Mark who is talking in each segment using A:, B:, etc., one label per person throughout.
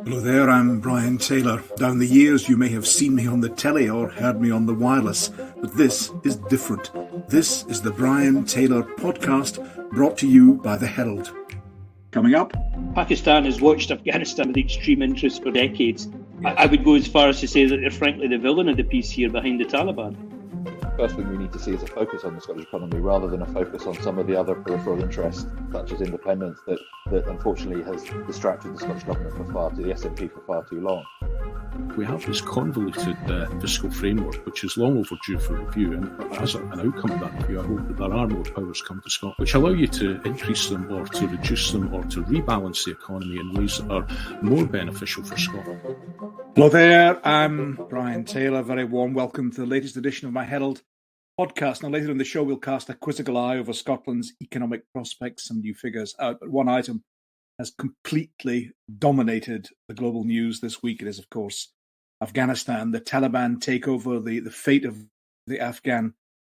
A: Hello there, I'm Brian Taylor. Down the years you may have seen me on the telly or heard me on the wireless, but this is different. This is the Brian Taylor podcast, brought to you by the Herald. Coming up,
B: Pakistan has watched Afghanistan with extreme interest for decades. I would go as far as to say that they're frankly the villain of the piece here behind the Taliban.
C: First thing we need to see is a focus on the Scottish economy rather than a focus on some of the other peripheral interests, such as independence, that unfortunately has distracted the Scottish Government the SNP for far too long.
D: We have this convoluted fiscal framework, which is long overdue for review, and as an outcome of that review, I hope that there are more powers come to Scotland, which allow you to increase them or to reduce them or to rebalance the economy in ways that are more beneficial for Scotland.
A: Hello there, I'm Brian Taylor. Very warm welcome to the latest edition of my Herald podcast. Now, later in the show, we'll cast a quizzical eye over Scotland's economic prospects. Some new figures out, but one item has completely dominated the global news this week. It is, of course, Afghanistan, the Taliban takeover, the fate of the Afghan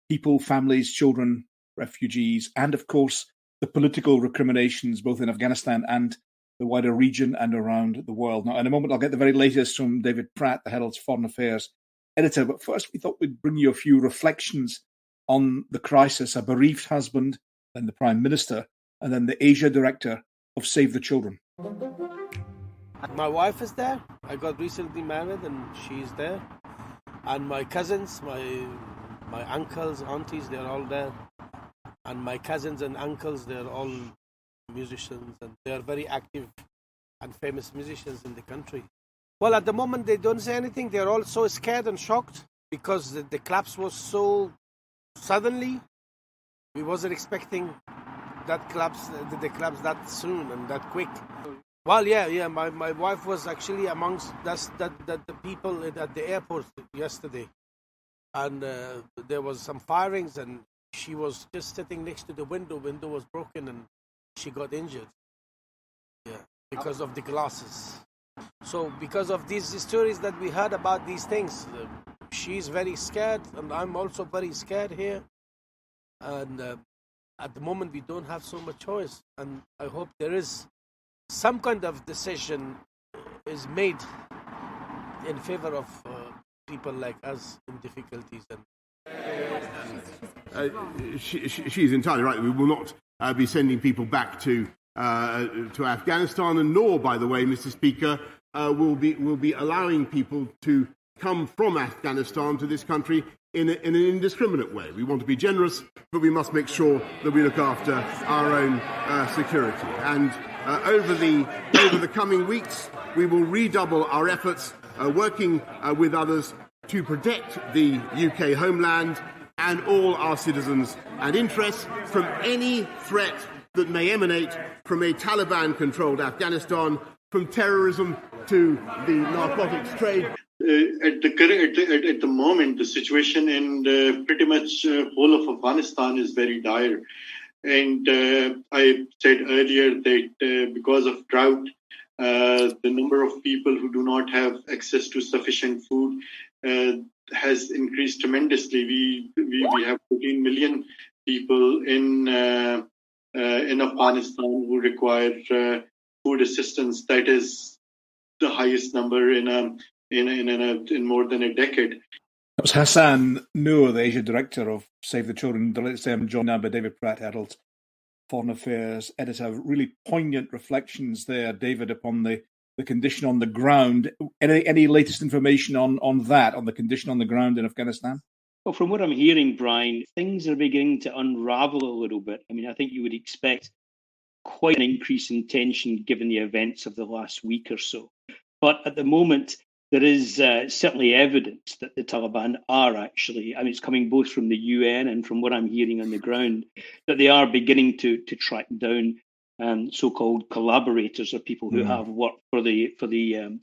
A: people, families, children, refugees, and, of course, the political recriminations both in Afghanistan and the wider region and around the world. Now, in a moment, I'll get the very latest from David Pratt, the Herald's Foreign Affairs editor. But first, we thought we'd bring you a few reflections on the crisis. A bereaved husband, then the Prime Minister, and then the Asia Director of Save the Children.
E: My wife is there. I got recently married and she's there. And my cousins, my uncles, aunties, they're all there. And my cousins and uncles, they're all musicians and they're very active and famous musicians in the country. Well, at the moment they don't say anything. They're all so scared and shocked because the collapse was so suddenly. We wasn't expecting that collapse, the collapse that soon and that quick. Well, yeah. My wife was actually amongst the people at the airport yesterday, and there was some firings, and she was just sitting next to the window. Window was broken, and she got injured. Yeah, because of the glasses. So, because of these stories that we heard about these things, she's very scared, and I'm also very scared here. And at the moment, we don't have so much choice, and I hope there is some kind of decision is made in favor of people like us in difficulties.
F: She's entirely right. We will not be sending people back to Afghanistan, and nor, by the way, Mr. Speaker, will be allowing people to come from Afghanistan to this country in an indiscriminate way. We want to be generous, but we must make sure that we look after our own security. And over the coming weeks, we will redouble our efforts, working with others to protect the UK homeland and all our citizens and interests from any threat that may emanate from a Taliban-controlled Afghanistan, from terrorism to the narcotics trade.
G: At the moment, the situation in pretty much whole of Afghanistan is very dire. And I said earlier that because of drought, the number of people who do not have access to sufficient food has increased tremendously. We have 14 million people in Afghanistan who require food assistance. That is the highest number in more than a decade.
A: That was Hassan Noor, the Asia Director of Save the Children. Delighted to say I'm joined now by David Pratt, Herald Foreign Affairs editor. Really poignant reflections there, David, upon the condition on the ground. Any latest information on that, on the condition on the ground in Afghanistan?
B: Well, from what I'm hearing, Brian, things are beginning to unravel a little bit. I mean, I think you would expect quite an increase in tension given the events of the last week or so. But at the moment, there is certainly evidence that the Taliban are actually, I mean, it's coming both from the UN and from what I'm hearing on the ground, that they are beginning to track down so-called collaborators or people who have worked for the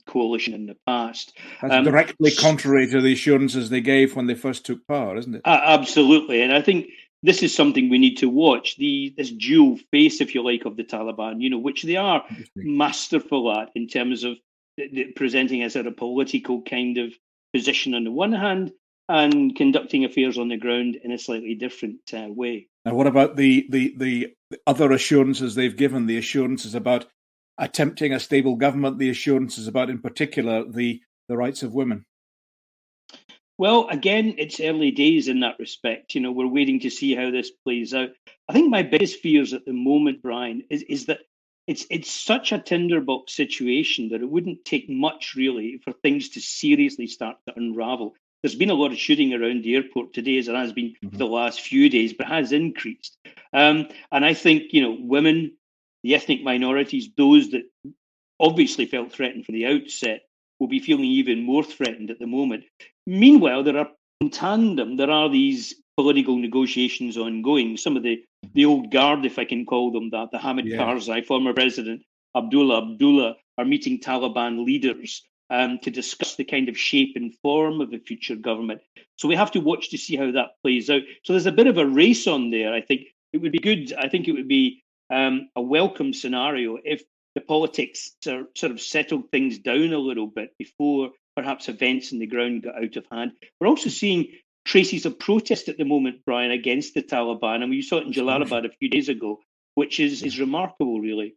B: coalition in the past.
A: That's directly contrary to the assurances they gave when they first took power, isn't it?
B: Absolutely. And I think this is something we need to watch, this dual face, if you like, of the Taliban, which they are masterful at in terms of presenting as a political kind of position on the one hand and conducting affairs on the ground in a slightly different way.
A: Now, what about the other assurances they've given, the assurances about attempting a stable government, the assurances about, in particular, the rights of women?
B: Well, again, it's early days in that respect. We're waiting to see how this plays out. I think my biggest fears at the moment, Brian, is that it's such a tinderbox situation that it wouldn't take much, really, for things to seriously start to unravel. There's been a lot of shooting around the airport today, as there has been for the last few days, but it has increased. And I think, women, the ethnic minorities, those that obviously felt threatened from the outset, will be feeling even more threatened at the moment. Meanwhile, in tandem, there are these political negotiations ongoing. Some of the old guard, if I can call them that, the Hamid Karzai, former president, Abdullah, are meeting Taliban leaders to discuss the kind of shape and form of a future government. So we have to watch to see how that plays out. So there's a bit of a race on there. I think it would be good. I think it would be a welcome scenario if the politics sort of settled things down a little bit before perhaps events on the ground got out of hand. We're also seeing traces of protest at the moment, Brian, against the Taliban. And we saw it in Jalalabad a few days ago, which is remarkable, really.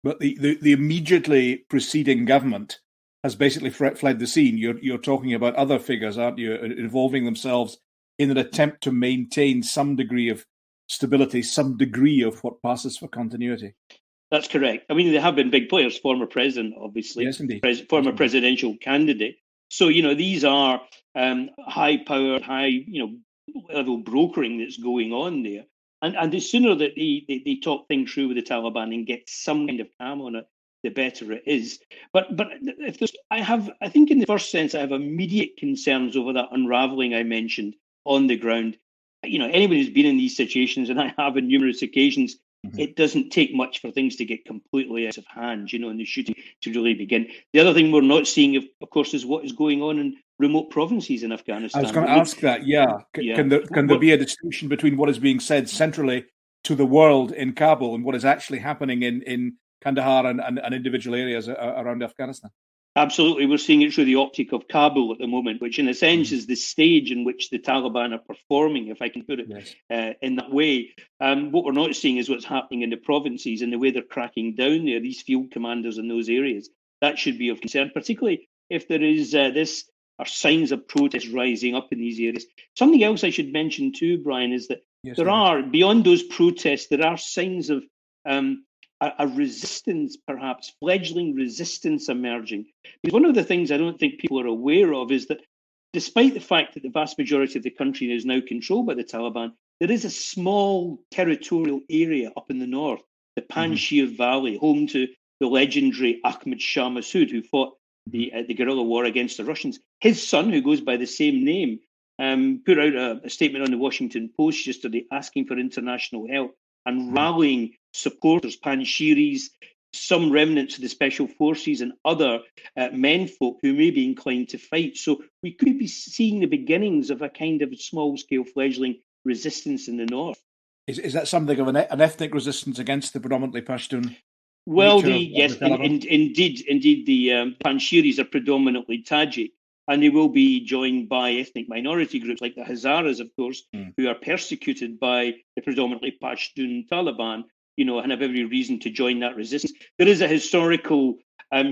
A: But the immediately preceding government has basically fled the scene. You're talking about other figures, aren't you, involving themselves in an attempt to maintain some degree of stability, some degree of what passes for continuity.
B: That's correct. I mean, there have been big players, former president, obviously,
A: yes, indeed.
B: Former presidential candidate. So, these are high-powered, high-level brokering that's going on there. And the sooner that they talk things through with the Taliban and get some kind of calm on it, the better it is. But if I think in the first sense, I have immediate concerns over that unraveling I mentioned on the ground. Anybody who's been in these situations, and I have on numerous occasions, it doesn't take much for things to get completely out of hand, and the shooting to really begin. The other thing we're not seeing, of course, is what is going on in remote provinces in Afghanistan.
A: I was going to ask that, Can there be a distinction between what is being said centrally to the world in Kabul and what is actually happening in Kandahar and individual areas around Afghanistan? Absolutely.
B: We're seeing it through the optic of Kabul at the moment, which in a sense is the stage in which the Taliban are performing, if I can put it in that way. What we're not seeing is what's happening in the provinces and the way they're cracking down there, these field commanders in those areas. That should be of concern, particularly if there is are signs of protest rising up in these areas. Something else I should mention too, Brian, is that there are, beyond those protests, there are signs of a resistance, perhaps fledgling resistance emerging. Because one of the things I don't think people are aware of is that despite the fact that the vast majority of the country is now controlled by the Taliban, there is a small territorial area up in the north, the Panjshir Valley, home to the legendary Ahmad Shah Massoud, who fought the guerrilla war against the Russians. His son, who goes by the same name, put out a statement on the Washington Post yesterday asking for international help and rallying supporters, Panjshiris, some remnants of the special forces and other menfolk who may be inclined to fight. So we could be seeing the beginnings of a kind of small-scale fledgling resistance in the north.
A: Is that something of an ethnic resistance against the predominantly Pashtun?
B: Well, indeed, the Panjshiris are predominantly Tajik, and they will be joined by ethnic minority groups like the Hazaras, of course, who are persecuted by the predominantly Pashtun Taliban, and have every reason to join that resistance. There is a historical,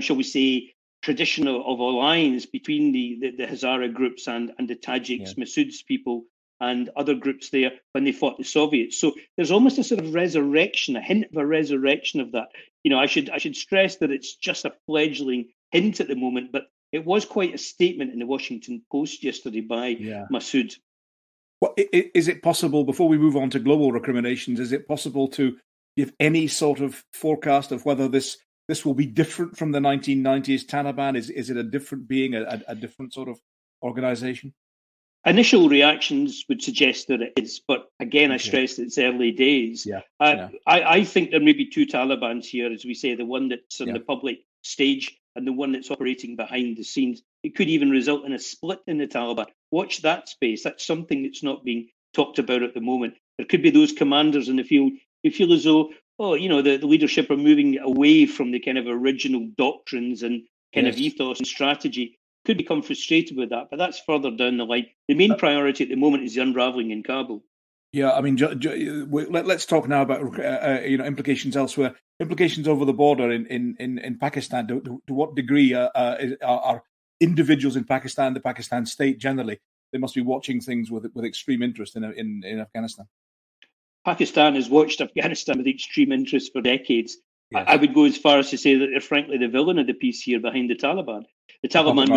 B: shall we say, tradition of alliance between the Hazara groups and the Tajiks, Massoud's people, and other groups there when they fought the Soviets. So there's almost a sort of resurrection, a hint of a resurrection of that. I should stress that it's just a fledgling hint at the moment, but it was quite a statement in the Washington Post yesterday by Massoud.
A: Well, is it possible, before we move on to global recriminations, is it possible to give any sort of forecast of whether this will be different from the 1990s Taliban? Is it a different being, a different sort of organization?
B: Initial reactions would suggest that it is, but again, I stress that it's early days. I think there may be two Talibans here, as we say, the one that's on the public stage and the one that's operating behind the scenes. It could even result in a split in the Taliban. Watch that space. That's something that's not being talked about at the moment. There could be those commanders in the field who feel as though, the leadership are moving away from the kind of original doctrines and kind of ethos and strategy. Could become frustrated with that, but that's further down the line. The main priority at the moment is the unraveling in Kabul.
A: Yeah, I mean, let's talk now about implications elsewhere. Implications over the border in Pakistan. To what degree are individuals in Pakistan, the Pakistan state generally, they must be watching things with extreme interest in Afghanistan.
B: Pakistan has watched Afghanistan with extreme interest for decades.
A: Yes.
B: I would go as far as to say that they're frankly the villain of the piece here behind the Taliban. The Taliban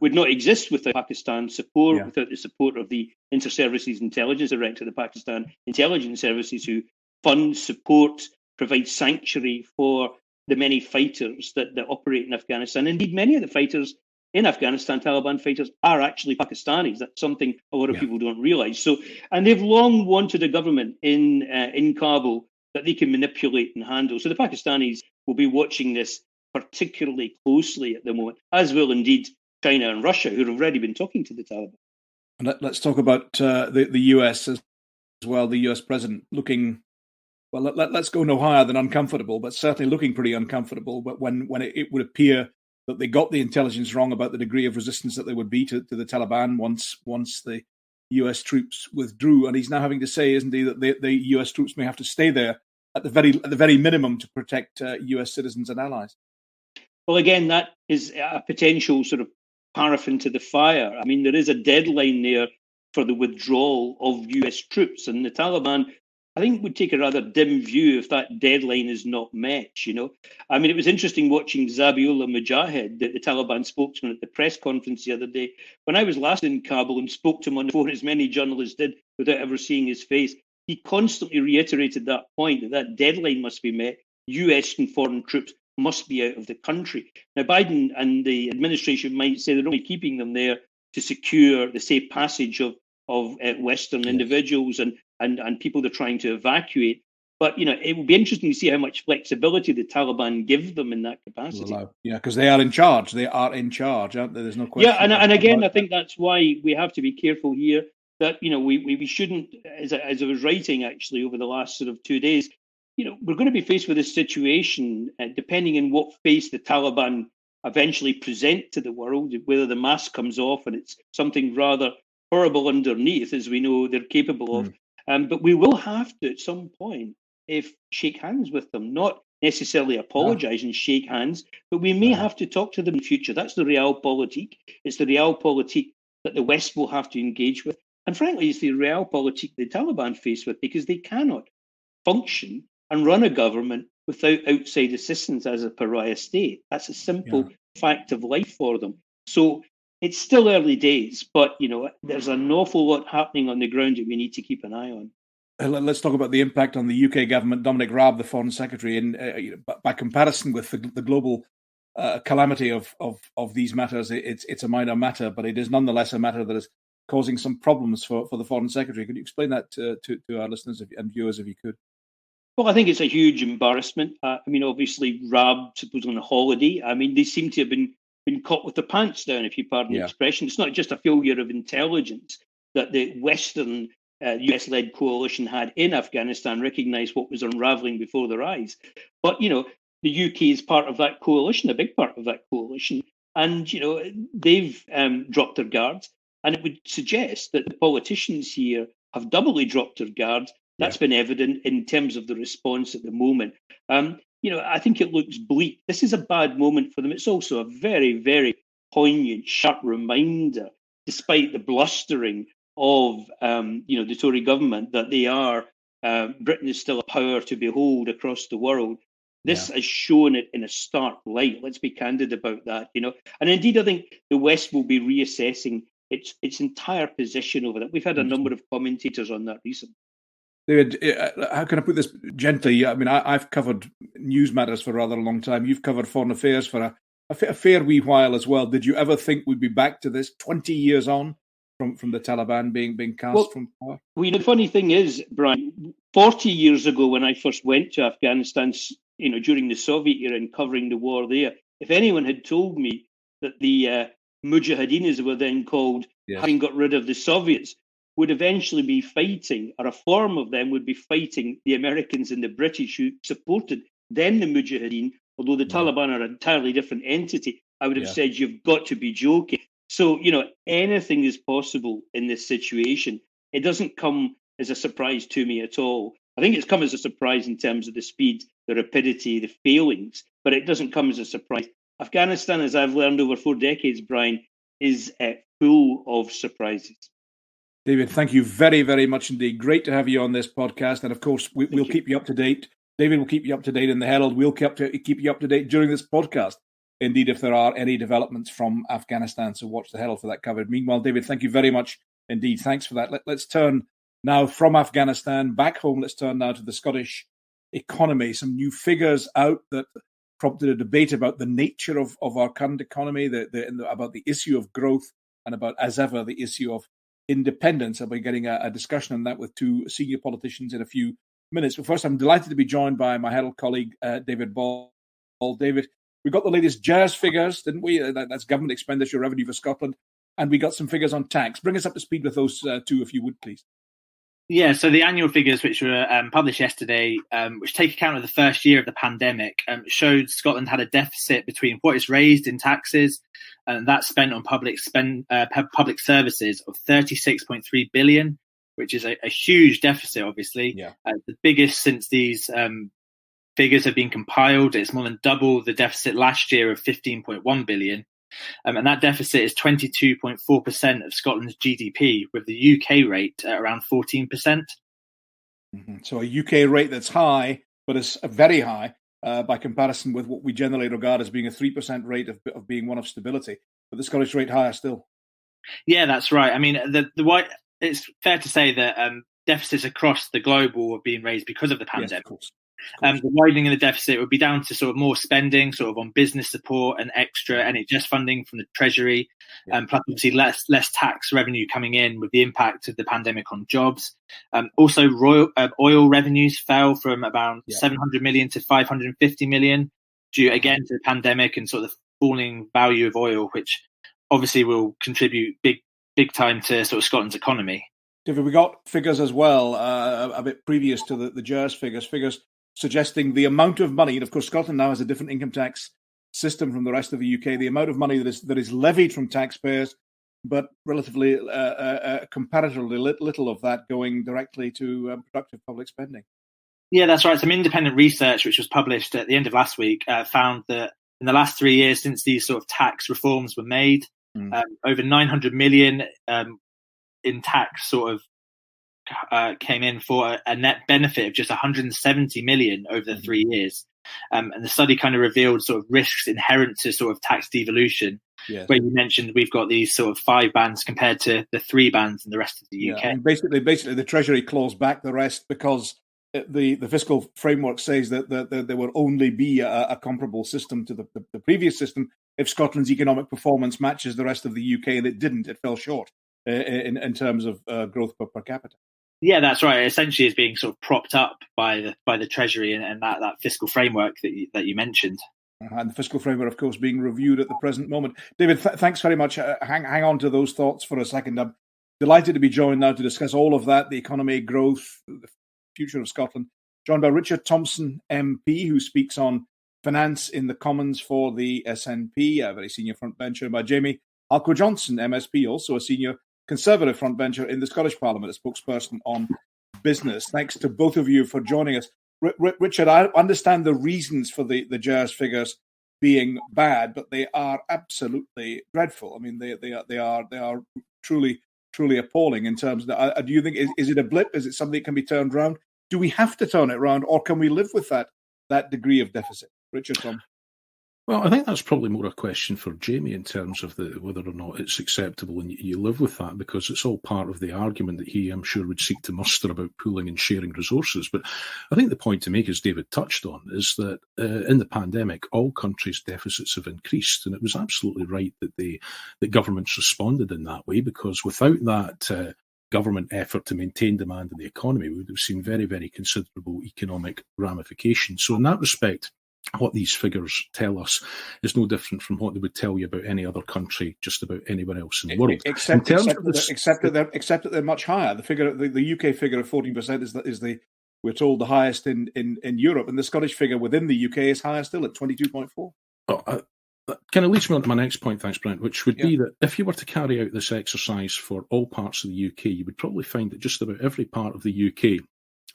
B: would not exist without Pakistan support, without the support of the Inter-Services Intelligence Director, the Pakistan Intelligence Services, who fund, support, provide sanctuary for the many fighters that operate in Afghanistan. Indeed, many of the fighters in Afghanistan, Taliban fighters, are actually Pakistanis. That's something a lot of people don't realise. So, and they've long wanted a government in Kabul that they can manipulate and handle. So the Pakistanis will be watching this particularly closely at the moment, as will indeed China and Russia, who have already been talking to the Taliban.
A: And let's talk about the US as well. The US president looking, well, let's go no higher than uncomfortable, but certainly looking pretty uncomfortable. But when it would appear that they got the intelligence wrong about the degree of resistance that there would be to the Taliban once the US troops withdrew, and he's now having to say, isn't he, that the US troops may have to stay there at the very minimum to protect US citizens and allies.
B: Well, again, that is a potential sort of paraffin to the fire. I mean, there is a deadline there for the withdrawal of US troops, and the Taliban, I think, would take a rather dim view if that deadline is not met, I mean, it was interesting watching Zabiullah Mujahid, the Taliban spokesman, at the press conference the other day. When I was last in Kabul and spoke to him on the phone, as many journalists did, without ever seeing his face, he constantly reiterated that point, that deadline must be met. US and foreign troops must be out of the country. Now, Biden and the administration might say they're only keeping them there to secure the safe passage of Western individuals and people they're trying to evacuate. But, it will be interesting to see how much flexibility the Taliban give them in that capacity.
A: Yeah, because they are in charge. They are in charge, aren't they? There's no question.
B: Yeah, and again, I think that's why we have to be careful here that, we shouldn't, as I was writing actually over the last sort of 2 days, we're going to be faced with this situation, depending on what face the Taliban eventually present to the world, whether the mask comes off and it's something rather horrible underneath, as we know they're capable of. But we will have to, at some point, shake hands with them, not necessarily apologise and shake hands, but we may have to talk to them in the future. That's the realpolitik. It's the realpolitik that the West will have to engage with. And frankly, it's the realpolitik the Taliban face with, because they cannot function and run a government without outside assistance as a pariah state. That's a simple fact of life for them. So it's still early days, but there's an awful lot happening on the ground that we need to keep an eye on.
A: Let's talk about the impact on the UK government. Dominic Raab, the Foreign Secretary, and by comparison with the global calamity of these matters, it's a minor matter, but it is nonetheless a matter that is causing some problems for the Foreign Secretary. Could you explain that to our listeners and viewers, if you could?
B: Well, I think it's a huge embarrassment. I mean, obviously, Raab was on a holiday. I mean, they seem to have been caught with their pants down, if you pardon the expression. It's not just a failure of intelligence that the Western US-led coalition had in Afghanistan recognised what was unravelling before their eyes. But, the UK is part of that coalition, a big part of that coalition. And, they've dropped their guards. And it would suggest that the politicians here have doubly dropped their guards. That's been evident in terms of the response at the moment. I think it looks bleak. This is a bad moment for them. It's also a very, very poignant, sharp reminder, despite the blustering of, the Tory government, that they are, Britain is still a power to behold across the world. This has shown it in a stark light. Let's be candid about that, And indeed, I think the West will be reassessing its entire position over that. We've had a number of commentators on that recently.
A: David, how can I put this gently? I mean, I've covered news matters for a rather long time. You've covered foreign affairs for a fair wee while as well. Did you ever think we'd be back to this 20 years on from the Taliban being cast from power? Well,
B: the funny thing is, Brian, 40 years ago when I first went to Afghanistan, during the Soviet era and covering the war there, if anyone had told me that the Mujahideen, as they were then called, having got rid of the Soviets, would eventually be fighting, or a form of them would be fighting the Americans and the British who supported then the Mujahideen, although the Taliban are an entirely different entity, I would have said, you've got to be joking. So, anything is possible in this situation. It doesn't come as a surprise to me at all. I think it's come as a surprise in terms of the speed, the rapidity, the failings, but it doesn't come as a surprise. Afghanistan, as I've learned over 4 decades, Brian, is full of surprises.
A: David, thank you very, very much indeed. Great to have you on this podcast. And of course, we'll keep you up to date. David will keep you up to date in the Herald. We'll keep you up to date during this podcast. Indeed, if there are any developments from Afghanistan. So watch the Herald for that covered. Meanwhile, David, thank you very much indeed. Thanks for that. Let's turn now from Afghanistan back home. Let's turn now to the Scottish economy. Some new figures out that prompted a debate about the nature of our current economy, about the issue of growth, and about, as ever, the issue of independence. I'll be getting a discussion on that with two senior politicians in a few minutes. But first, I'm delighted to be joined by my Herald colleague, David Ball. David, we got the latest GERS figures, didn't we? That's government expenditure revenue for Scotland. And we got some figures on tax. Bring us up to speed with those two, if you would, please.
H: Yeah, so the annual figures, which were published yesterday, which take account of the first year of the pandemic, showed Scotland had a deficit between what is raised in taxes and that's spent on public services of 36.3 billion, which is a huge deficit, obviously.
A: Yeah.
H: The biggest since these figures have been compiled. It's more than double the deficit last year of 15.1 billion. And that deficit is 22.4% of Scotland's GDP, with the UK rate at around 14%.
A: Mm-hmm. So a UK rate that's high, but it's very high by comparison with what we generally regard as being a 3% rate of being one of stability. But the Scottish rate higher still.
H: Yeah, that's right. I mean, it's fair to say that deficits across the globe are being raised because of the pandemic.
A: Yes, of course.
H: The widening of the deficit would be down to sort of more spending, sort of on business support and extra NHS funding from the Treasury, plus obviously less tax revenue coming in with the impact of the pandemic on jobs. Also, oil revenues fell from about 700 million to 550 million due again to the pandemic and sort of the falling value of oil, which obviously will contribute big time to sort of Scotland's economy.
A: David, we got figures as well a bit previous to the GERS figures suggesting the amount of money, and of course Scotland now has a different income tax system from the rest of the UK, the amount of money that is levied from taxpayers, but relatively comparatively little of that going directly to productive public spending. Yeah,
H: that's right. Some independent research, which was published at the end of last week, found that in the last 3 years since these sort of tax reforms were made, over 900 million in tax sort of came in for a net benefit of just 170 million over the 3 years. And the study kind of revealed sort of risks inherent to sort of tax devolution, where you mentioned we've got these sort of 5 bands compared to the 3 bands in the rest of the UK.
A: And basically the Treasury claws back the rest because the fiscal framework says that there will only be a comparable system to the previous system if Scotland's economic performance matches the rest of the UK, and it didn't. It fell short in terms of growth per capita.
H: Yeah, that's right. Essentially, it's being sort of propped up by the Treasury and that fiscal framework that you mentioned.
A: And the fiscal framework, of course, being reviewed at the present moment. David, thanks very much. Hang on to those thoughts for a second. I'm delighted to be joined now to discuss all of that, the economy, growth, the future of Scotland. Joined by Richard Thomson, MP, who speaks on finance in the Commons for the SNP, a very senior frontbencher, by Jamie Halcro Johnston, MSP, also a senior Conservative frontbencher in the Scottish Parliament, a spokesperson on business. Thanks to both of you for joining us. Richard, I understand the reasons for the GERS figures being bad, but they are absolutely dreadful. I mean, they are truly appalling in terms of. Do you think is it a blip? Is it something that can be turned around? Do we have to turn it around, or can we live with that degree of deficit? Richard, Tom.
D: Well, I think that's probably more a question for Jamie in terms of whether or not it's acceptable and you live with that, because it's all part of the argument that he, I'm sure, would seek to muster about pooling and sharing resources. But I think the point to make, as David touched on, is that in the pandemic, all countries' deficits have increased. And it was absolutely right that governments responded in that way, because without that government effort to maintain demand in the economy, we would have seen very, very considerable economic ramifications. So in that respect, what these figures tell us is no different from what they would tell you about any other country, just about anywhere else in the world.
A: Except that they're much higher. The UK figure of 14% is we're told the highest in Europe, and the Scottish figure within the UK is higher still at 22.4%.
D: kind of leads me on to my next point, thanks, Brent, which would be that if you were to carry out this exercise for all parts of the UK, you would probably find that just about every part of the UK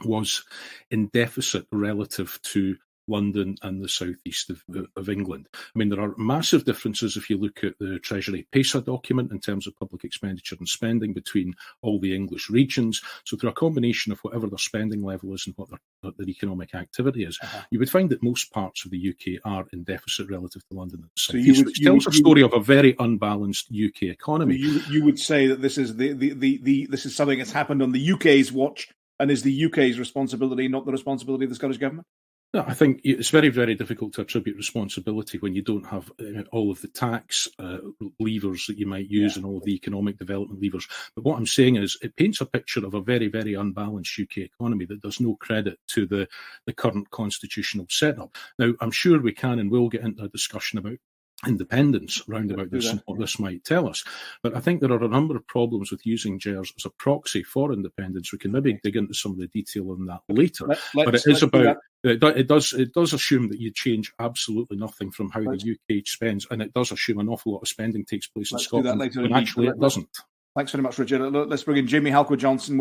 D: was in deficit relative to London and the southeast of England. I mean, there are massive differences if you look at the Treasury PESA document in terms of public expenditure and spending between all the English regions. So through a combination of whatever their spending level is and what their economic activity is, you would find that most parts of the UK are in deficit relative to London and the southeast, which tells a story of a very unbalanced UK economy.
A: You would say that this is this is something that's happened on the UK's watch and is the UK's responsibility, not the responsibility of the Scottish Government?
D: No, I think it's very, very difficult to attribute responsibility when you don't have all of the tax levers that you might use and all of the economic development levers. But what I'm saying is it paints a picture of a very, very unbalanced UK economy that does no credit to the current constitutional setup. Now, I'm sure we can and will get into a discussion about independence round about this and what this might tell us. But I think there are a number of problems with using GERS as a proxy for independence. We can maybe dig into some of the detail on that later. But it is about... It does assume that you change absolutely nothing from how the UK spends, and it does assume an awful lot of spending takes place in Scotland, when actually it doesn't.
A: Thanks very much, Richard. Let's bring in Jamie Halcro Johnston.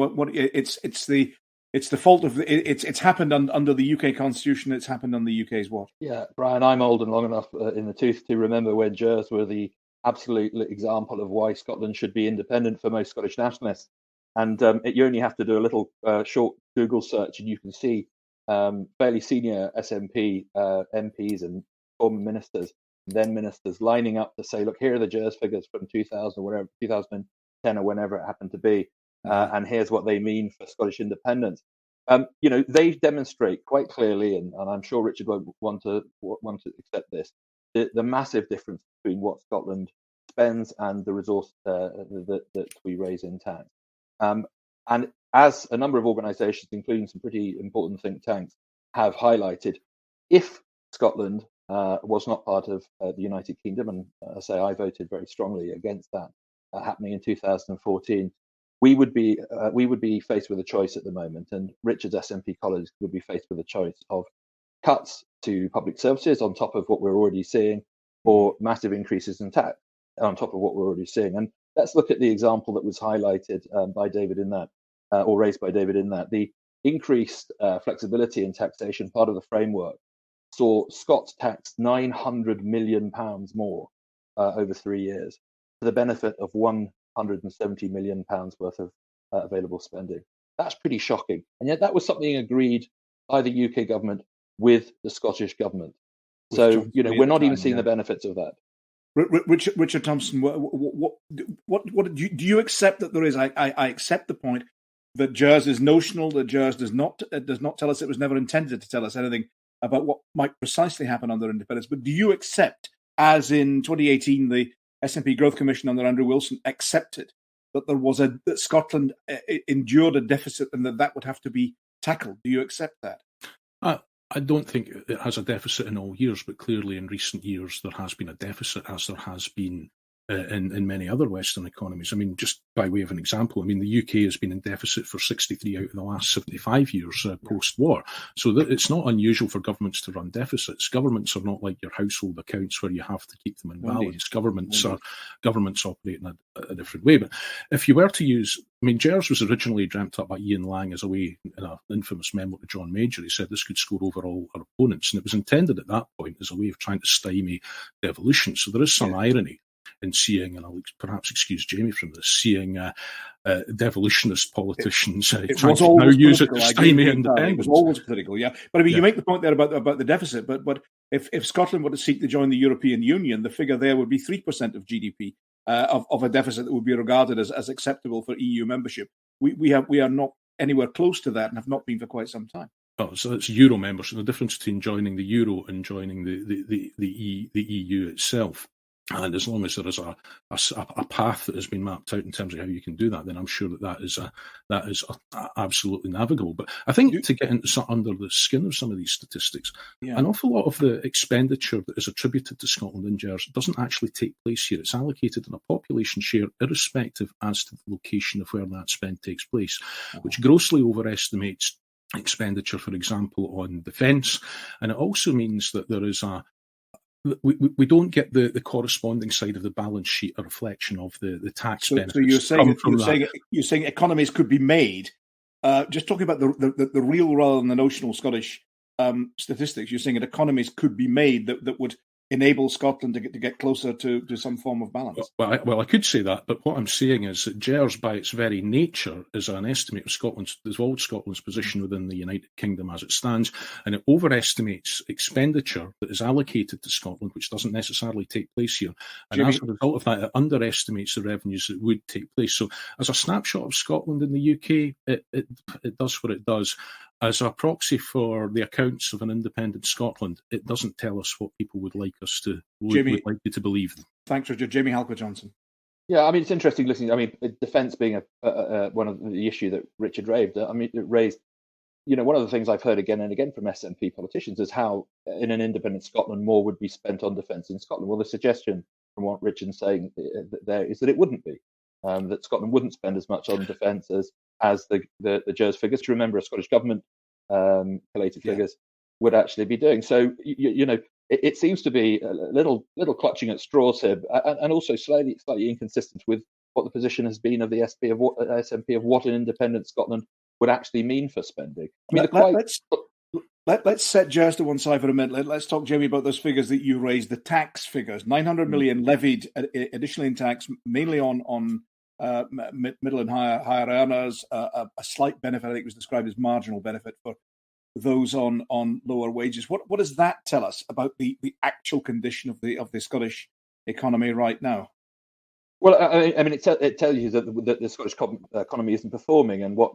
A: It's the fault of it's happened under the UK Constitution. It's happened on the UK's watch.
C: Yeah, Brian, I'm old and long enough in the tooth to remember when GERS were the absolute example of why Scotland should be independent for most Scottish nationalists. And you only have to do a little short Google search, and you can see fairly senior SNP MPs and former ministers, then ministers, lining up to say, look, here are the GERS figures from 2000 or whatever, 2010 or whenever it happened to be. And here's what they mean for Scottish independence. They demonstrate quite clearly, and I'm sure Richard will want to accept this, the massive difference between what Scotland spends and the resource that we raise in tax. And as a number of organisations, including some pretty important think tanks, have highlighted, if Scotland was not part of the United Kingdom, and I say I voted very strongly against that happening in 2014, we would be faced with a choice at the moment, and Richard's SNP colleagues would be faced with a choice of cuts to public services on top of what we're already seeing, or massive increases in tax on top of what we're already seeing. And let's look at the example that was highlighted by David in that, or raised by David in that. The increased flexibility in taxation, part of the framework, saw Scots taxed £900 million more over 3 years, to the benefit of £170 million worth of available spending. That's pretty shocking. And yet that was something agreed by the UK government with the Scottish government. So, we're not even seeing the benefits of that.
A: Richard Thomson, what do you accept that there is? I accept the point that GERS is notional, that GERS does not tell us, it was never intended to tell us anything about what might precisely happen under independence. But do you accept, as in 2018, the SNP Growth Commission under Andrew Wilson accepted that that Scotland endured a deficit and that would have to be tackled? Do you accept that?
D: I don't think it has a deficit in all years, but clearly in recent years there has been a deficit, as there has been in many other Western economies. I mean, just by way of an example, the UK has been in deficit for 63 out of the last 75 years post-war. So it's not unusual for governments to run deficits. Governments are not like your household accounts where you have to keep them in balance. Governments operate in a different way. But if you were to use, GERS was originally dreamt up by Ian Lang as a way, in an infamous memo to John Major, he said this could score over all our opponents. And it was intended at that point as a way of trying to stymie devolution. So there is some irony in seeing, and I'll perhaps excuse Jamie from this, seeing devolutionist politicians trying to now use it to stymie independence.
A: It was always political, yeah. But you make the point there about the deficit, but if Scotland were to seek to join the European Union, the figure there would be 3% of GDP of a deficit that would be regarded as acceptable for EU membership. We are not anywhere close to that and have not been for quite some time.
D: Oh, so it's Euro membership. The difference between joining the Euro and joining the EU itself. And as long as there is a path that has been mapped out in terms of how you can do that, then I'm sure that is absolutely navigable. But I think to get under the skin of some of these statistics, an awful lot of the expenditure that is attributed to Scotland in GERS doesn't actually take place here. It's allocated on a population share, irrespective as to the location of where that spend takes place, which grossly overestimates expenditure, for example, on defence. And it also means that there is we don't get the corresponding side of the balance sheet, a reflection of the tax benefits.
A: So you're saying economies could be made. Just talking about the real rather than the notional Scottish statistics, you're saying that economies could be made that would enable Scotland to get closer to some form of balance.
D: Well, I could say that, but what I'm saying is that GERS, by its very nature, is an estimate of Scotland's position within the United Kingdom as it stands, and it overestimates expenditure that is allocated to Scotland, which doesn't necessarily take place here. And Jamie, as a result of that, it underestimates the revenues that would take place. So, as a snapshot of Scotland in the UK, it does what it does. As a proxy for the accounts of an independent Scotland, it doesn't tell us what people would like us to would like you to believe.
A: Thanks, Richard. Jamie Halcro Johnston.
C: Yeah, I mean, it's interesting listening. I mean, defence being one of the issue that Richard raised. One of the things I've heard again and again from SNP politicians is how in an independent Scotland more would be spent on defence in Scotland. Well, the suggestion from what Richard's saying there is that it wouldn't be, that Scotland wouldn't spend as much on defence as the GERS figures. To remember, a Scottish government collated figures would actually be doing. So it seems to be a little clutching at straws here, and also slightly inconsistent with what the position has been of the SNP of what an independent Scotland would actually mean for spending. I mean,
A: let's set GERS to one side for a minute. Let's talk, Jamie, about those figures that you raised, the tax figures. 900 million levied additionally in tax, mainly on middle and higher earners, a slight benefit, I think it was described as marginal benefit for those on lower wages. What does that tell us about the actual condition of the Scottish economy right now?
C: Well, I mean, it tells you that the Scottish economy isn't performing, and what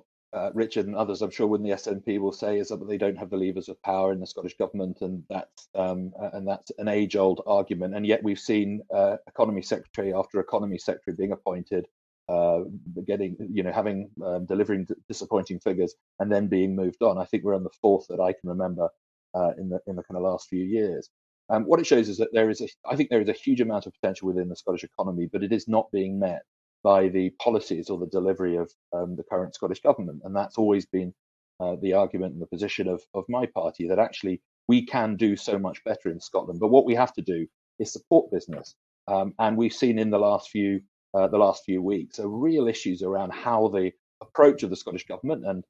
C: Richard and others, I'm sure, within the SNP will say is that they don't have the levers of power in the Scottish government, and that's an age-old argument. And yet we've seen economy secretary after economy secretary being appointed, delivering disappointing figures and then being moved on. I think we're on the fourth that I can remember in the kind of last few years. What it shows is that there is a huge amount of potential within the Scottish economy, but it is not being met by the policies or the delivery of the current Scottish government. And that's always been the argument and the position of my party, that actually we can do so much better in Scotland. But what we have to do is support business. And we've seen in the last few weeks real issues around how the approach of the Scottish government, and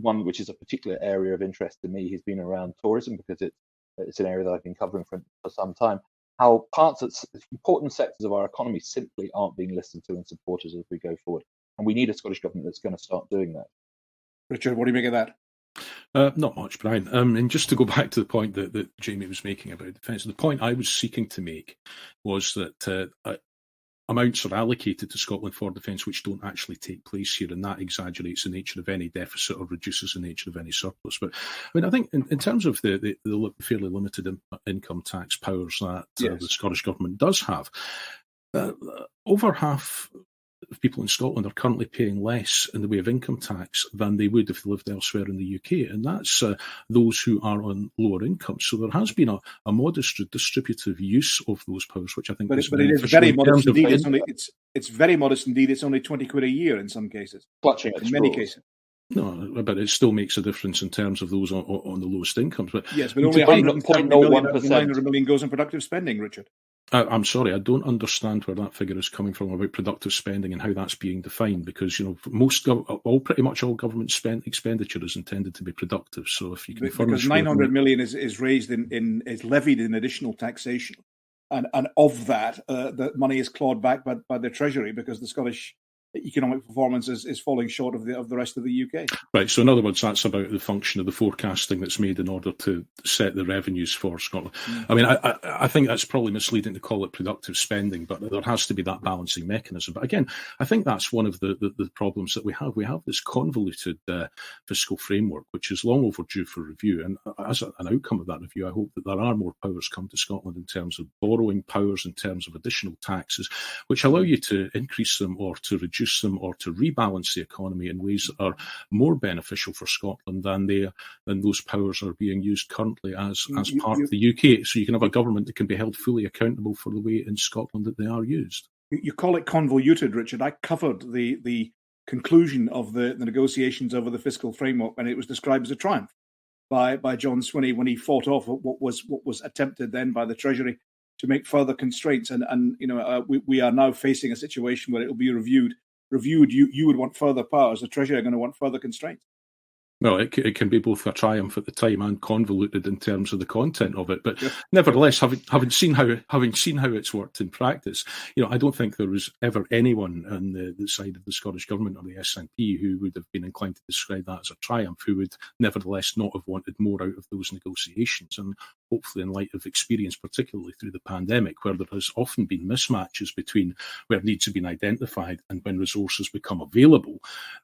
C: one which is a particular area of interest to me has been around tourism, because it's an area that I've been covering for some time, how parts of important sectors of our economy simply aren't being listened to and supported as we go forward. And we need a Scottish government that's going to start doing that.
A: Richard, what do you make of that?
D: Not much, Brian. And just to go back to the point that Jamie was making about defence, the point I was seeking to make was that amounts are allocated to Scotland for defence which don't actually take place here, and that exaggerates the nature of any deficit or reduces the nature of any surplus. But I mean, I think in terms of the fairly limited income tax powers that the Scottish government does have, over half of people in Scotland are currently paying less in the way of income tax than they would if they lived elsewhere in the UK, and that's those who are on lower incomes. So there has been a modest distributive use of those powers, which I think is
A: very modest indeed. It's very modest indeed. It's only 20 quid a year in some cases.
C: Clutching
A: in many cases.
D: No, but it still makes a difference in terms of those on the lowest incomes. But
A: yes, but only 100 million goes on productive spending, Richard.
D: I'm sorry, I don't understand where that figure is coming from about productive spending and how that's being defined, because pretty much all government expenditure is intended to be productive. So if you can
A: because 900 million is raised is levied in additional taxation, and of that, the money is clawed back by the Treasury because the Scottish economic performance is falling short of the rest of the UK.
D: Right, so in other words, that's about the function of the forecasting that's made in order to set the revenues for Scotland. I mean, I think that's probably misleading to call it productive spending, but there has to be that balancing mechanism. But again, I think that's one of the problems that we have. We have this convoluted fiscal framework, which is long overdue for review. And as an outcome of that review, I hope that there are more powers come to Scotland in terms of borrowing powers, in terms of additional taxes, which allow you to increase them or to reduce them or to rebalance the economy in ways that are more beneficial for Scotland than those powers are being used currently as part of the UK. So you can have a government that can be held fully accountable for the way in Scotland that they are used.
A: You call it convoluted, Richard. I covered the conclusion of the negotiations over the fiscal framework, and it was described as a triumph. by John Swinney when he fought off what was attempted then by the Treasury to make further constraints. And we are now facing a situation where it will be reviewed. You would want further powers. The Treasury are going to want further constraints.
D: Well, it can be both a triumph at the time and convoluted in terms of the content of it. But nevertheless, having seen how it's worked in practice, I don't think there was ever anyone on the side of the Scottish Government or the SNP who would have been inclined to describe that as a triumph, who would nevertheless not have wanted more out of those negotiations. And hopefully, in light of experience, particularly through the pandemic, where there has often been mismatches between where needs have been identified and when resources become available,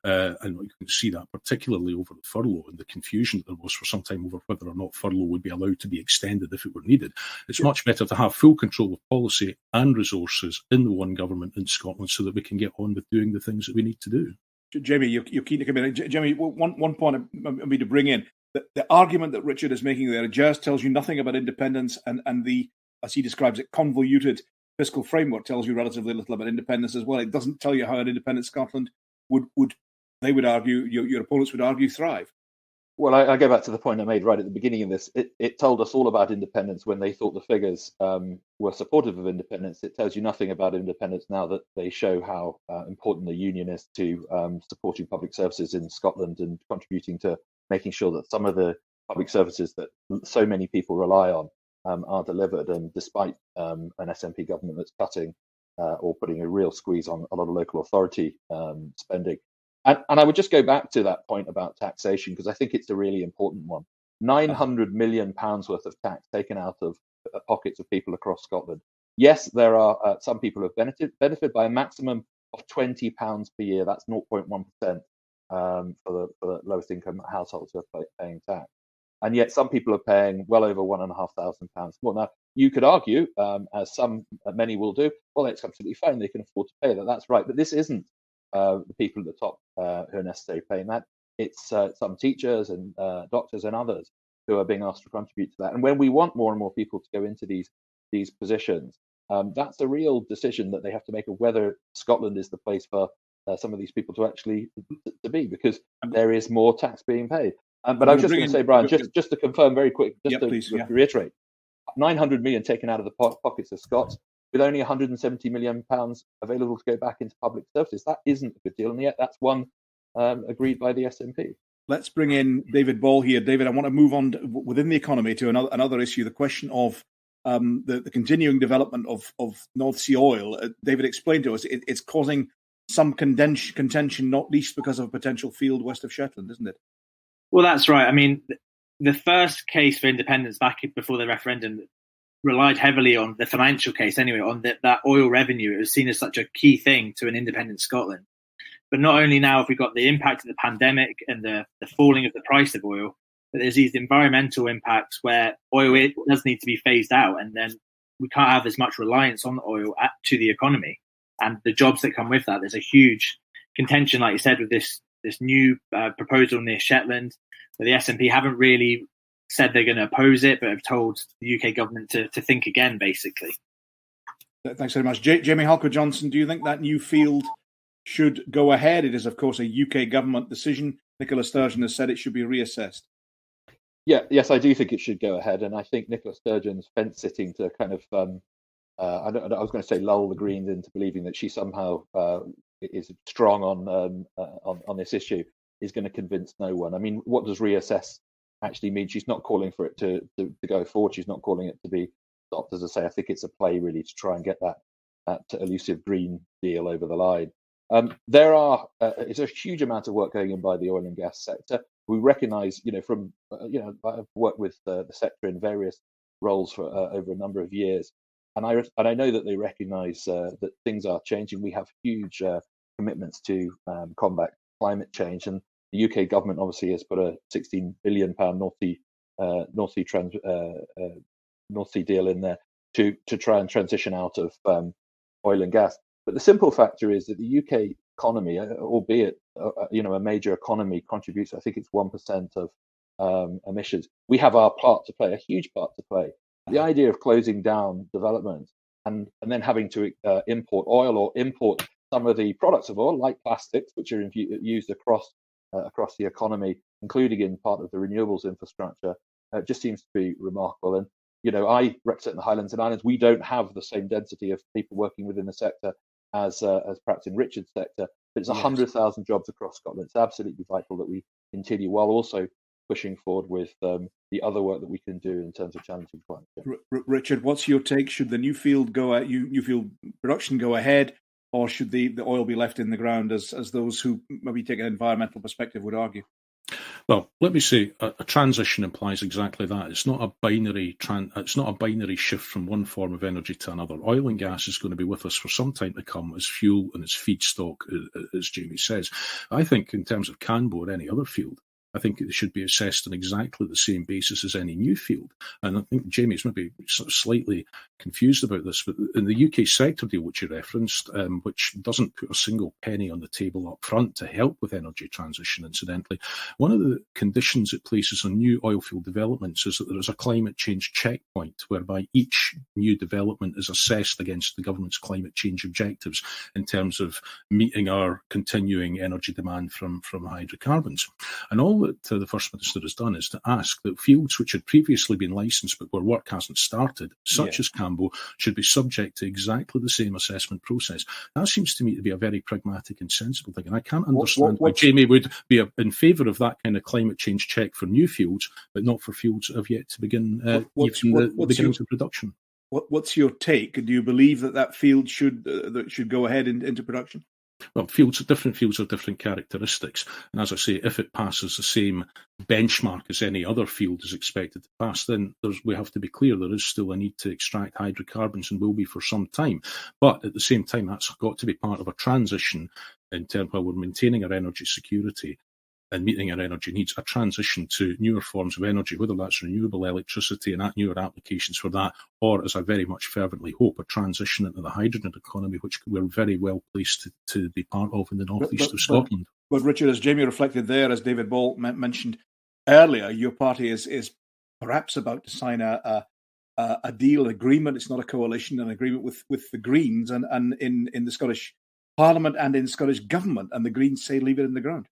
D: and you can see that particularly over the furlough and the confusion that there was for some time over whether or not furlough would be allowed to be extended if it were needed. It's much better to have full control of policy and resources in the one government in Scotland so that we can get on with doing the things that we need to do.
A: Jamie, you're keen to come in. Jamie, one point I mean to bring in, the argument that Richard is making there, GERS tells you nothing about independence, and the, as he describes it, convoluted fiscal framework tells you relatively little about independence as well. It doesn't tell you how an independent Scotland would they would argue, your opponents would argue, thrive.
C: Well, I go back to the point I made right at the beginning of this. It told us all about independence when they thought the figures were supportive of independence. It tells you nothing about independence now that they show how important the union is to supporting public services in Scotland and contributing to making sure that some of the public services that so many people rely on are delivered. And despite an SNP government that's cutting or putting a real squeeze on a lot of local authority spending. And I would just go back to that point about taxation, because I think it's a really important one. £900 million worth of tax taken out of pockets of people across Scotland. Yes, there are some people who have benefited by a maximum of £20 per year. That's 0.1% for the lowest income households who are paying tax. And yet some people are paying well over £1,500 more. Now, you could argue, as many will do, well, it's absolutely fine. They can afford to pay that. That's right. But this isn't the people at the top who are necessarily paying that. It's some teachers and doctors and others who are being asked to contribute to that. And when we want more and more people to go into these positions, that's a real decision that they have to make of whether Scotland is the place for some of these people to actually to be, because there is more tax being paid. But I was just going to say, Brian, just to confirm very quick, reiterate, 900 million taken out of the pockets of Scots, with only £170 million available to go back into public services. That isn't a good deal, and yet that's one agreed by the SNP. Let's
A: bring in David Ball here. David, I want to move on within the economy to another issue, the question of the continuing development of North Sea oil. David explained to us it's causing some contention, not least because of a potential field west of Shetland, isn't it?
H: Well, that's right. I mean, the first case for independence back before the referendum relied heavily on the financial case anyway, on that oil revenue. It was seen as such a key thing to an independent Scotland. But not only now have we got the impact of the pandemic and the falling of the price of oil, but there's these environmental impacts where oil does need to be phased out, and then we can't have as much reliance on the oil to the economy and the jobs that come with that. There's a huge contention, like you said, with this new proposal near Shetland, where the SNP haven't really said they're going to oppose it, but have told the UK government to think again, basically.
A: Thanks very much. Jamie Halcro Johnston, do you think that new field should go ahead? It is, of course, a UK government decision. Nicola Sturgeon has said it should be reassessed.
C: Yes, I do think it should go ahead. And I think Nicola Sturgeon's fence-sitting to kind of, I was going to say lull the Greens into believing that she somehow is strong on this issue is going to convince no one. I mean, what does reassess actually mean? She's not calling for it to go forward. She's not calling it to be stopped. As I say, I think it's a play really to try and get that elusive Green deal over the line. It's a huge amount of work going in by the oil and gas sector. We recognise, I've worked with the sector in various roles for over a number of years, and I know that they recognise that things are changing. We have huge commitments to combat climate change, and the UK government obviously has put a £16 billion North Sea deal in there to try and transition out of oil and gas. But the simple factor is that the UK economy, albeit a major economy, contributes, I think it's 1% of emissions. We have our part to play, a huge part to play. The idea of closing down development and then having to import oil or import some of the products of oil, like plastics, which are used across across the economy, including in part of the renewables infrastructure, just seems to be remarkable. And I represent the Highlands and Islands. We don't have the same density of people working within the sector as perhaps in Richard's sector, but it's 100,000 jobs across Scotland. It's absolutely vital that we continue while also pushing forward with the other work that we can do in terms of challenging climate change.
A: Richard, what's your take? Should the new field production go ahead, or should the oil be left in the ground, as those who maybe take an environmental perspective would argue?
D: Well, let me say a transition implies exactly that. It's not a binary shift from one form of energy to another. Oil and gas is going to be with us for some time to come as fuel and as feedstock, as Jamie says. I think in terms of Cambo or any other field, I think it should be assessed on exactly the same basis as any new field. And I think Jamie's maybe sort of slightly confused about this, but in the UK sector deal, which you referenced, which doesn't put a single penny on the table up front to help with energy transition, incidentally, one of the conditions it places on new oilfield developments is that there is a climate change checkpoint whereby each new development is assessed against the government's climate change objectives in terms of meeting our continuing energy demand from hydrocarbons. And all that the First Minister has done is to ask that fields which had previously been licensed but where work hasn't started, such as Cambo, should be subject to exactly the same assessment process. That seems to me to be a very pragmatic and sensible thing, and I can't understand why Jamie would be in favour of that kind of climate change check for new fields, but not for fields that have yet to begin the beginnings of production.
A: What's your take? Do you believe that field should go ahead into production?
D: Well, different fields have different characteristics. And as I say, if it passes the same benchmark as any other field is expected to pass, then we have to be clear there is still a need to extract hydrocarbons and will be for some time. But at the same time, that's got to be part of a transition in terms while we're maintaining our energy security and meeting our energy needs, a transition to newer forms of energy, whether that's renewable electricity and newer applications for that, or, as I very much fervently hope, a transition into the hydrogen economy, which we're very well placed to be part of in the northeast of Scotland.
A: But Richard, as Jamie reflected there, as David Ball mentioned earlier, your party is perhaps about to sign a deal, agreement. It's not a coalition, an agreement with the Greens and in the Scottish Parliament and in Scottish Government, and the Greens say leave it in the ground.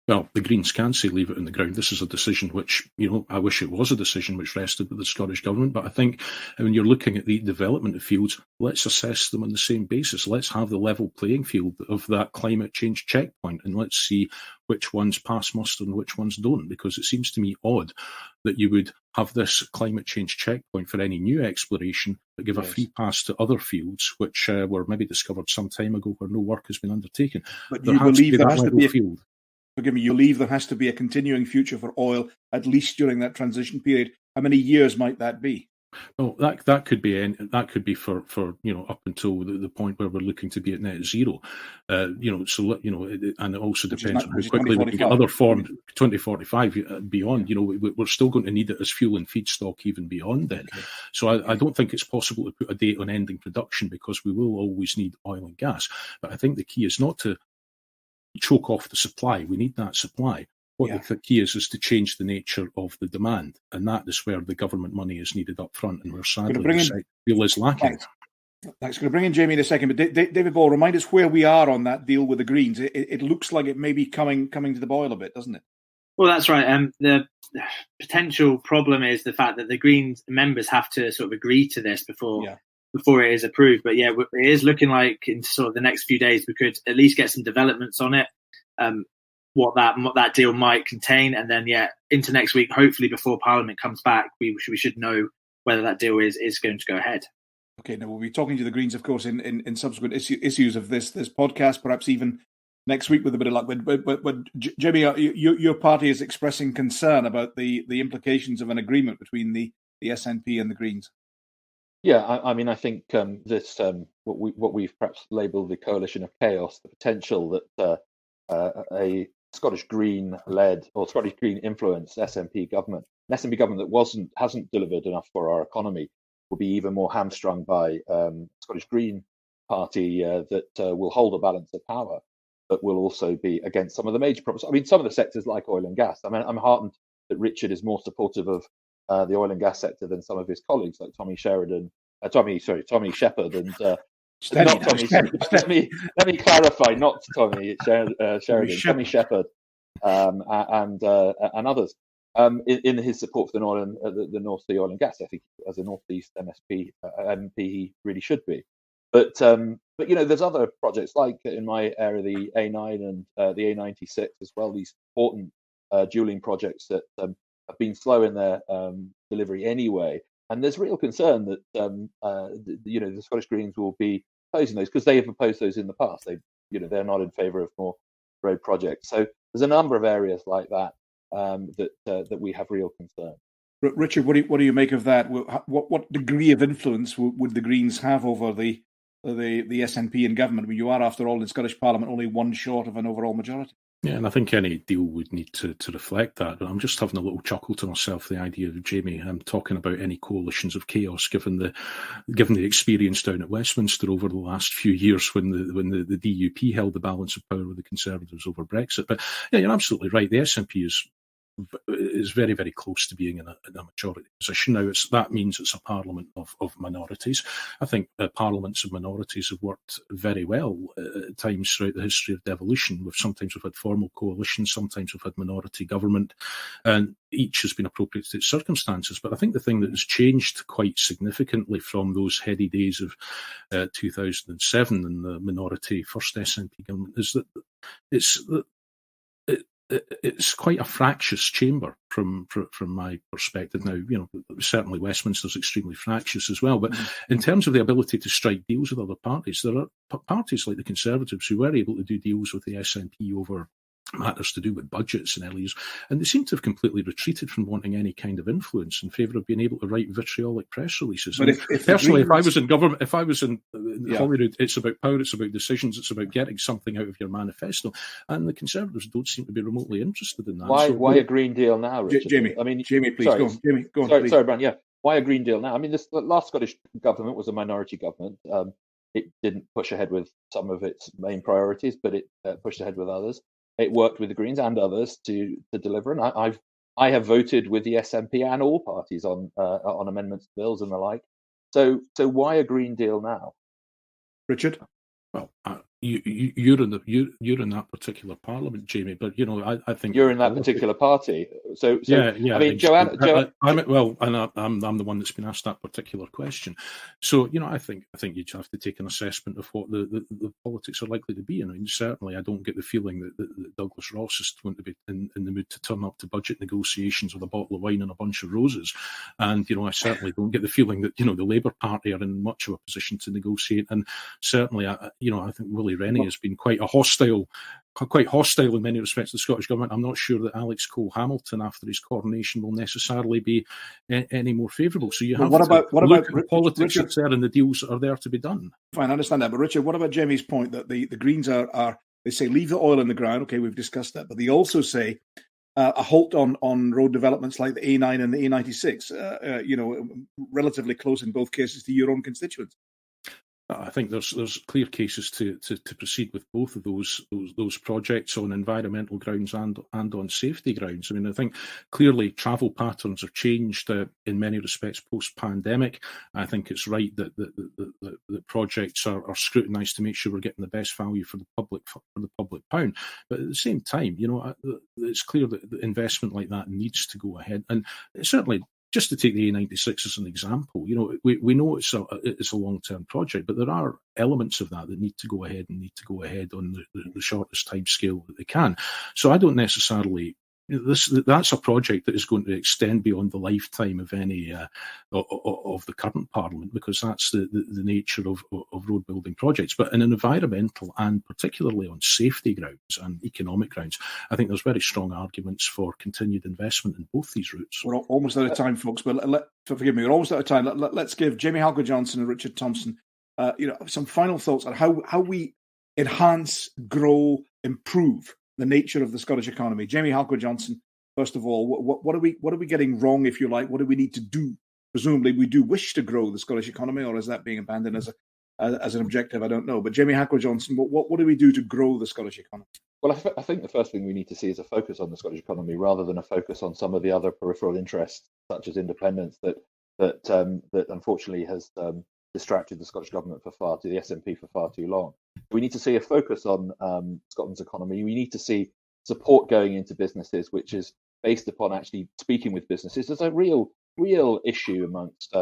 D: Well, the Greens can say leave it in the ground. This is a decision which, I wish it was a decision which rested with the Scottish Government. But I think when you're looking at the development of fields, let's assess them on the same basis. Let's have the level playing field of that climate change checkpoint, and let's see which ones pass muster and which ones don't. Because it seems to me odd that you would have this climate change checkpoint for any new exploration, but give a free pass to other fields which were maybe discovered some time ago where no work has been undertaken.
A: But you believe there has to be a field. Forgive me, you believe there has to be a continuing future for oil, at least during that transition period. How many years might that be?
D: Well, that could be for up until the point where we're looking to be at net zero. And it also depends on how quickly we can get other forms. 2045 beyond. We're still going to need it as fuel and feedstock even beyond then. Okay. So I don't think it's possible to put a date on ending production, because we will always need oil and gas. But I think the key is not to choke off the supply. We need that supply. What the key is to change the nature of the demand, and that is where the government money is needed up front, and where sadly the deal is lacking.
A: Thanks. Going to bring in Jamie in a second, but David Ball, remind us where we are on that deal with the Greens. It looks like it may be coming to the boil a bit, doesn't it?
H: Well, that's right. The potential problem is the fact that the Greens members have to sort of agree to this before it is approved. But it is looking like in sort of the next few days we could at least get some developments on it, what that deal might contain, and then into next week, hopefully before Parliament comes back, we should know whether that deal is going to go ahead.
A: Okay, now we'll be talking to the Greens, of course, in subsequent issues of this podcast, perhaps even next week with a bit of luck. But Jamie, your party is expressing concern about the implications of an agreement between the SNP and the Greens.
C: Yeah, I think this what we've perhaps labelled the coalition of chaos, the potential that a Scottish Green-led or Scottish Green-influenced SNP government, an SNP government that hasn't delivered enough for our economy, will be even more hamstrung by Scottish Green Party that will hold a balance of power, but will also be against some of the major problems. I mean, some of the sectors like oil and gas. I mean, I'm heartened that Richard is more supportive of the oil and gas sector than some of his colleagues, like Tommy Shepherd, and not Tommy. Let me clarify, not Tommy Sheridan, Tommy Shepherd, and others. In his support for the North Sea oil and gas, I think as a North East MP, he really should be. But there's other projects like in my area, the A9 and the A96 as well. These important dualling projects that have been slow in their delivery anyway. And there's real concern that the Scottish Greens will be opposing those because they have opposed those in the past. They're not in favour of more road projects. So there's a number of areas like that that we have real concern.
A: Richard, what do you make of that? What degree of influence would the Greens have over the SNP in government? I mean, you are, after all, in Scottish Parliament only one short of an overall majority.
D: Yeah, and I think any deal would need to reflect that. But I'm just having a little chuckle to myself, the idea of Jamie talking about any coalitions of chaos, given the experience down at Westminster over the last few years when the DUP held the balance of power with the Conservatives over Brexit. But yeah, you're absolutely right. The SNP is very, very close to being in a majority position now. That means it's a parliament of minorities. I think parliaments of minorities have worked very well at times throughout the history of devolution. Sometimes we've had formal coalitions, sometimes we've had minority government, and each has been appropriate to its circumstances. But I think the thing that has changed quite significantly from those heady days of 2007 and the minority first SNP government is that it's quite a fractious chamber from my perspective. Now, certainly Westminster's extremely fractious as well. But in terms of the ability to strike deals with other parties, there are parties like the Conservatives who were able to do deals with the SNP over matters to do with budgets and LEs, and they seem to have completely retreated from wanting any kind of influence in favour of being able to write vitriolic press releases. But if I was in government, if I was in Holyrood, it's about power, it's about decisions, it's about getting something out of your manifesto, and the Conservatives don't seem to be remotely interested in that.
C: Why a Green Deal now, Richard?
A: Jamie, please, sorry. Go on. Jamie, go on.
C: Sorry, Brian, yeah. Why a Green Deal now? I mean, the last Scottish government was a minority government. It didn't push ahead with some of its main priorities, but it pushed ahead with others. It worked with the Greens and others to deliver, and I have voted with the SNP and all parties on amendments to bills and the like. So why a Green Deal now,
A: Richard?
D: Well, you're in that particular parliament, Jamie. But I think
C: you're in that particular party. So
D: yeah.
C: I mean, Joanna.
D: I'm the one that's been asked that particular question. So I think you'd have to take an assessment of what the politics are likely to be. And I mean, certainly, I don't get the feeling that Douglas Ross is going to be in the mood to turn up to budget negotiations with a bottle of wine and a bunch of roses. And I certainly don't get the feeling that the Labour Party are in much of a position to negotiate. And certainly, I think Willie Rennie has been quite hostile in many respects to the Scottish Government. I'm not sure that Alex Cole-Hamilton, after his coronation, will necessarily be any more favourable. So you have look at the politics that's there and the deals that are there to be done.
A: Fine, I understand that. But Richard, what about Jamie's point that the Greens are they say leave the oil in the ground? Okay, we've discussed that. But they also say a halt on road developments like the A9 and the A96, relatively close in both cases to your own constituents.
D: I think there's clear cases to proceed with both of those projects on environmental grounds and on safety grounds. I mean, I think clearly travel patterns have changed in many respects post-pandemic. I think it's right that the projects are scrutinised to make sure we're getting the best value for the public pound. But at the same time, it's clear that the investment like that needs to go ahead, and certainly. Just to take the A96 as an example, we know it's a long-term project, but there are elements of that need to go ahead on the shortest time scale that they can. So I don't necessarily. That's a project that is going to extend beyond the lifetime of any of the current Parliament, because that's the nature of road building projects. But in an environmental and particularly on safety grounds and economic grounds, I think there's very strong arguments for continued investment in both these routes.
A: We're almost out of time, folks, but forgive me, we're almost out of time. Let's give Jamie Halcro Johnston and Richard Thomson some final thoughts on how we enhance, grow, improve the nature of the Scottish economy. Jamie Halcro Johnston, first of all, what are we getting wrong, if you like? What do we need to do? Presumably, we do wish to grow the Scottish economy, or is that being abandoned as an objective? I don't know. But Jamie Halcro Johnston, what do we do to grow the Scottish economy?
C: Well, I think the first thing we need to see is a focus on the Scottish economy rather than a focus on some of the other peripheral interests, such as independence, that unfortunately has distracted the Scottish Government the SNP for far too long. We need to see a focus on Scotland's economy. We need to see support going into businesses, which is based upon actually speaking with businesses. There's a real issue amongst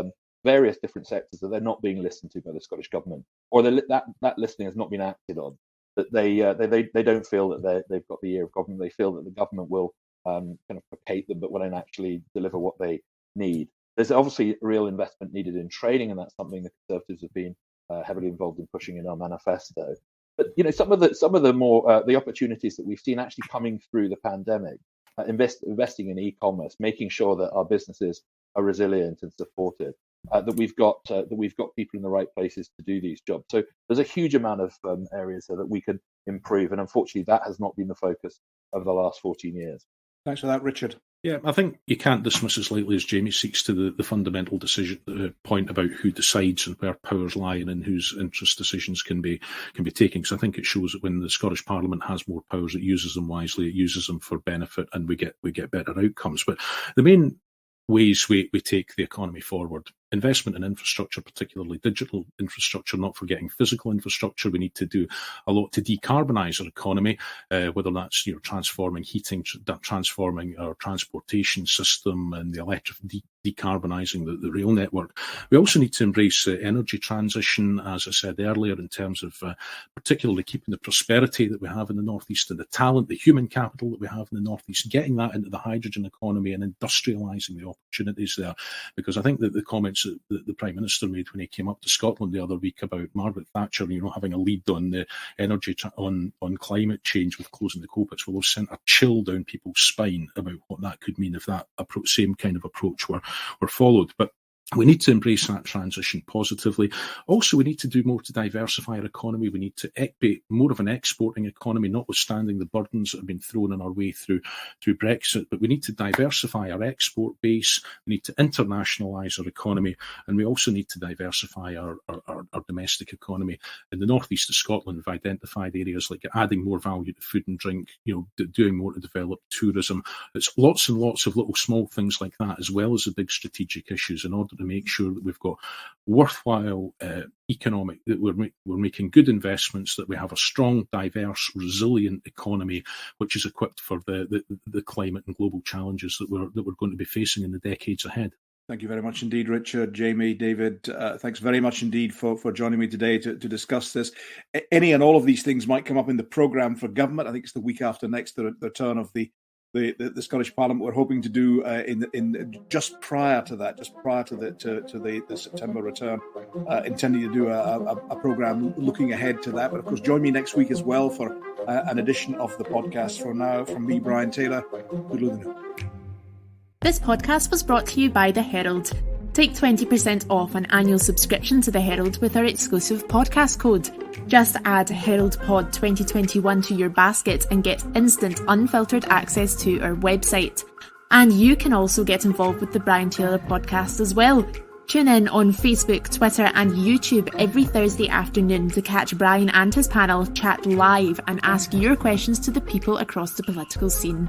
C: various different sectors that they're not being listened to by the Scottish government, or that listening has not been acted on. That they don't feel that they've got the ear of government. They feel that the government will kind of placate them, but won't actually deliver what they need. There's obviously real investment needed in training, and that's something the Conservatives have been heavily involved in pushing in our manifesto. But some of the more the opportunities that we've seen actually coming through the pandemic, investing in e-commerce, making sure that our businesses are resilient and supported, that we've got people in the right places to do these jobs. So there's a huge amount of areas there that we can improve, and unfortunately that has not been the focus over the last 14 years.
A: Thanks for that, Richard.
D: Yeah, I think you can't dismiss as lightly as Jamie seeks to the fundamental decision point about who decides and where powers lie and in whose interest decisions can be taken. Because I think it shows that when the Scottish Parliament has more powers, it uses them wisely, it uses them for benefit, and we get better outcomes. But the main ways we take the economy forward, investment in infrastructure, particularly digital infrastructure, not forgetting physical infrastructure. We need to do a lot to decarbonise our economy, whether that's transforming heating, transforming our transportation system, and the decarbonising the rail network. We also need to embrace energy transition, as I said earlier, in terms of particularly keeping the prosperity that we have in the Northeast and the talent, the human capital that we have in the Northeast, getting that into the hydrogen economy and industrialising the opportunities there. Because I think that the comments that the Prime Minister made when he came up to Scotland the other week about Margaret Thatcher, having a lead on the energy on climate change with closing the coal pits, will have sent a chill down people's spine about what that could mean if that same kind of approach were followed. But we need to embrace that transition positively. Also, we need to do more to diversify our economy. We need to be more of an exporting economy, notwithstanding the burdens that have been thrown in our way through Brexit. But we need to diversify our export base. We need to internationalise our economy. And we also need to diversify our domestic economy. In the northeast of Scotland, we've identified areas like adding more value to food and drink, doing more to develop tourism. It's lots and lots of little small things like that, as well as the big strategic issues, in order to make sure that we've got worthwhile economic, that we're making good investments, that we have a strong, diverse, resilient economy which is equipped for the climate and global challenges that we're going to be facing in the decades ahead.
A: Thank you very much indeed, Richard, Jamie, David. Thanks very much indeed for joining me today to discuss this. Any and all of these things might come up in the programme for government. I think it's the week after next, the return of the Scottish Parliament. We're hoping to do in just prior to the September return, intending to do a programme looking ahead to that. But of course, join me next week as well for an edition of the podcast. For now, from me, Brian Taylor, good luck.
I: This podcast was brought to you by the Herald. Take 20% off an annual subscription to the Herald with our exclusive podcast code. Just add Herald Pod 2021 to your basket and get instant, unfiltered access to our website. And you can also get involved with the Brian Taylor podcast as well. Tune in on Facebook, Twitter and YouTube every Thursday afternoon to catch Brian and his panel chat live and ask your questions to the people across the political scene.